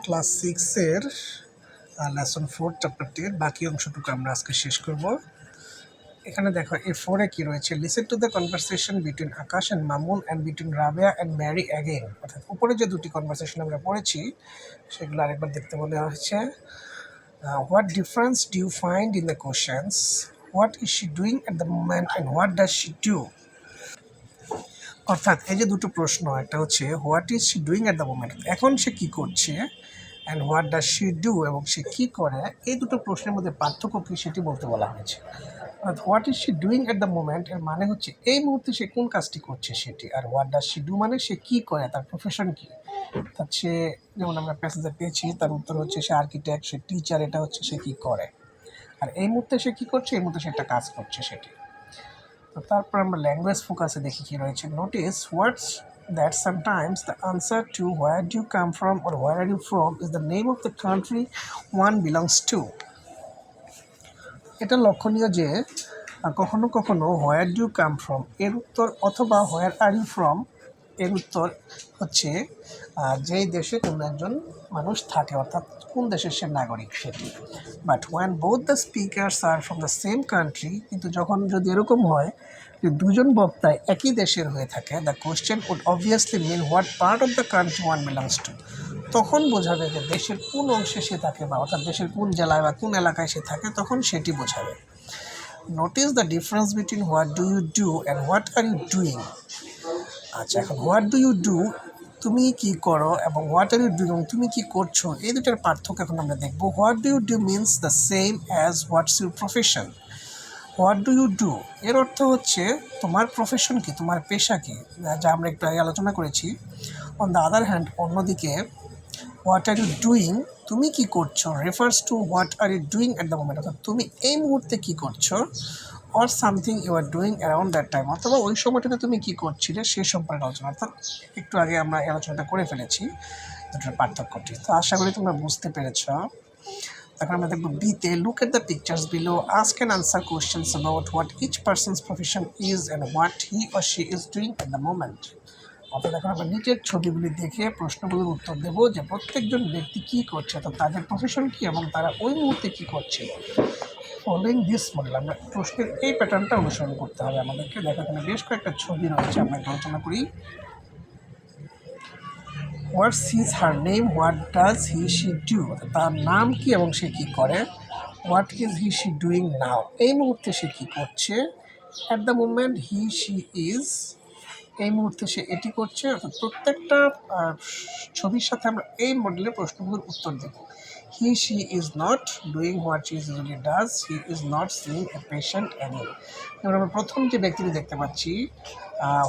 Class 6-এর lesson 4 chapter 10 বাকি অংশটুকু আমরা আজকে শেষ করব। এখানে দেখো A4 এ কি রয়েছে, listen to the conversation between Akash and Mamun and between Rabeya and Mary again. অর্থাৎ উপরে যে দুটি কনভারসেশন আমরা পড়েছি সেগুলো আরেকবার দেখতে বলা হয়েছে। What difference do you find in the questions, what is she doing at the moment and what does she do. অর্থাৎ এই যে দুটো প্রশ্ন, একটা হচ্ছে what is she doing at the moment, এখন সে কী করছে, and what does she do, এবং সে কী করে। এই দুটো প্রশ্নের মধ্যে পার্থক্য কী সেটি বলতে বলা হয়েছে। অর্থাৎ what is she doing at the moment এর মানে হচ্ছে এই মুহূর্তে সে কোন কাজটি করছে সেটি, আর হোয়াট ডাজ শি ডু মানে সে কী করে, তার প্রফেশন কী। অর্থাৎ সে, যেমন আমরা প্যাসেজে পেয়েছি, তার উত্তর হচ্ছে সে আর্কিটেক্ট, সে টিচার, এটা হচ্ছে সে কী করে। আর এই মুহূর্তে সে কী করছে, এই মুহূর্তে সে একটা কাজ করছে সেটি। তো তারপর আমরা ল্যাঙ্গুয়েজ ফোকাসে দেখি কী রয়েছে। Notice words that sometimes the answer to where do you come from or where are you from is the name of the country one belongs to. এটা লক্ষণীয় যে কখনো কখনো হোয়ার ডু কাম ফ্রম এর উত্তর অথবা হোয়ার আর ইউ ফ্রম এর উত্তর হচ্ছে যেই দেশে কোনো একজন মানুষ থাকে, অর্থাৎ কোন দেশের সে নাগরিক সেটি। But when both the speakers are from the same country, কিন্তু যখন যদি এরকম হয় যে দুজন বক্তায় একই দেশের হয়ে থাকে, the question would obviously mean what part of the country one belongs to. তখন বোঝাবে যে দেশের কোন অংশে সে থাকে, বা অর্থাৎ দেশের কোন জেলায় বা কোন এলাকায় সে থাকে, তখন সেটি বোঝাবে। Notice the difference between what do you do and what are you doing. আচ্ছা, এখন হোয়াট ডু ইউ ডু তুমি কি করো, এবং হোয়াট আর ইউ ডুইং তুমি কি করছো, এই দুটার পার্থক্য এখন আমরা দেখবো। What do you do means the same as what's your profession. What do you do এর অর্থ হচ্ছে তোমার প্রফেশন কি, তোমার পেশা কি, যা আমরা একটু আগে আলোচনা করেছি। অন দ্য আদার হ্যান্ড, অন্যদিকে হোয়াট আর ইউ ডুইং তুমি কি করছো refers to what are you doing at the moment, অর্থাৎ তুমি এই মুহূর্তে কী করছো, or something you are doing around that time, অথবা ওই সময়টাতে তুমি কী করছিলে সে সম্পর্কে আলোচনা। অর্থাৎ একটু আগে আমরা এই আলোচনাটা করে ফেলেছি দুটোর পার্থক্যটি। তো আশা করি তোমরা বুঝতে পেরেছ। এখন আমরা দেখব বিতে, look at the pictures below, ask and answer questions about what each person's profession is and what he or she is doing at the moment. অর্থাৎ এখন আমরা নিচের ছবিগুলি দেখে প্রশ্নগুলোর উত্তর দেব যে প্রত্যেকজন ব্যক্তি কী করছে, অর্থাৎ তাদের প্রফেশন কী এবং তারা ওই মুহূর্তে কী করছে। ফলোইং দিস মডেল, আমরা প্রশ্নের এই প্যাটার্নটা অনুসরণ করতে হবে আমাদেরকে। দেখো এখানে বেশ কয়েকটা ছবি রয়েছে, আমরা একটা আলোচনা করি। What's is her name, what does he she do, তার নাম কি এবং সে কী করে। What is he she doing now, এই মুহূর্তে সে কী করছে। At the moment he she is, এই মুহূর্তে সে এটি করছে। অর্থাৎ প্রত্যেকটা ছবির সাথে আমরা এই মডেলের প্রশ্নগুলোর উত্তর দেব। He she is not doing what she usually does, he is not seeing a patient animal. এবার আমরা প্রথম যে ব্যক্তিটি দেখতে পাচ্ছি,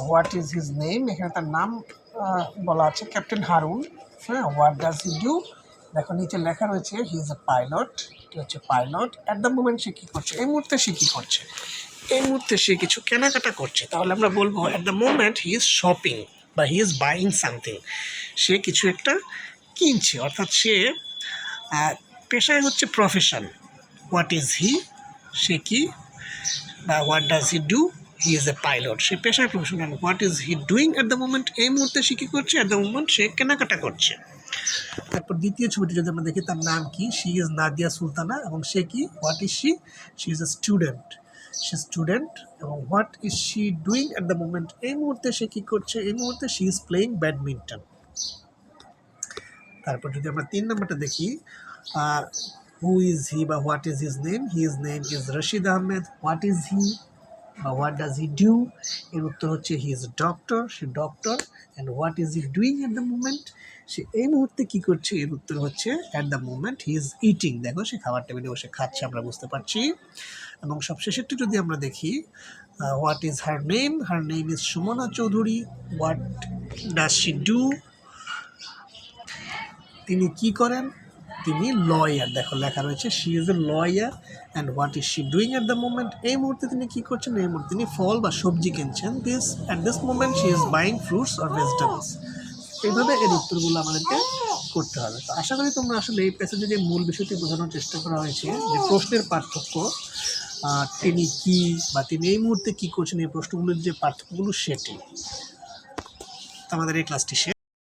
হোয়াট ইজ হিজ নেম, এখানে তার নাম বলা আছে ক্যাপ্টেন হারুন। হ্যাঁ, হোয়াট ডাজ হি ডু, দেখো নিচে লেখা রয়েছে হি ইজ এ পাইলট, এটি হচ্ছে পাইলট। অ্যাট দ্য মোমেন্ট সে কী করছে, এই মুহূর্তে সে কী করছে, এই মুহূর্তে সে কিছু কেনাকাটা করছে। তাহলে আমরা বলবো at the moment he is shopping বা হি ইজ বাইং সামথিং, সে কিছু একটা কিনছে। অর্থাৎ সে পেশায় হচ্ছে প্রফেশন। হোয়াট ইজ হি, সে কি, বা what does he do, he is a pilot, সে পেশায় professional. What is he doing at the moment, এই মুহূর্তে সে কী করছে, অ্যাট দ্য মোমেন্ট সে কেনাকাটা করছে। তারপর দ্বিতীয় ছবিটি যদি আমরা দেখি, তার নাম কি, শি ইজ নাদিয়া সুলতানা, এবং সে কি, what is she, she is a student, সে স্টুডেন্ট। এবং what is she doing at the moment, এই মুহূর্তে সে কী করছে, এই মুহূর্তে শি ইজ প্লেয়িং ব্যাডমিন্টন। তারপর যদি আমরা 3 নম্বরটা দেখি, হু ইজ হি বা what is his name, his name is Rashid Ahmed. What is he বা হোয়াট ডাজ হি ডু, এর উত্তর হচ্ছে হি ইজ ডক্টর, সে doctor. And what is he doing at the moment, সে এই মুহূর্তে কী করছে, এর উত্তর হচ্ছে at the moment he is eating. দেখো সে খাবার টেবিলে বসে খাচ্ছে, আমরা বুঝতে পারছি। এবং সবশেষেরটি যদি আমরা দেখি, what is her name is Sumana Chowdhury. What does she do, তিনি কি করেন, তিনি লয়ার। দেখো লেখা রয়েছে she is a lawyer. And what is she doing at the moment, এই মুহূর্তে তিনি কী করছেন, এই মুহূর্তে তিনি ফল বা সবজি কিনছেন। At this moment she is buying fruits or vegetables. এইভাবে এর উত্তরগুলো আমাদেরকে করতে হবে। তো আশা করি তোমরা আসলে এই প্যাসেজে যে মূল বিষয়টি বোঝানোর চেষ্টা করা হয়েছে, যে প্রশ্নের পার্থক্য, তিনি কি বা তিনি এই মুহূর্তে কী করছেন, এই প্রশ্নগুলোর যে পার্থক্যগুলো সেটি। আমাদের এই ক্লাসটি শেষ।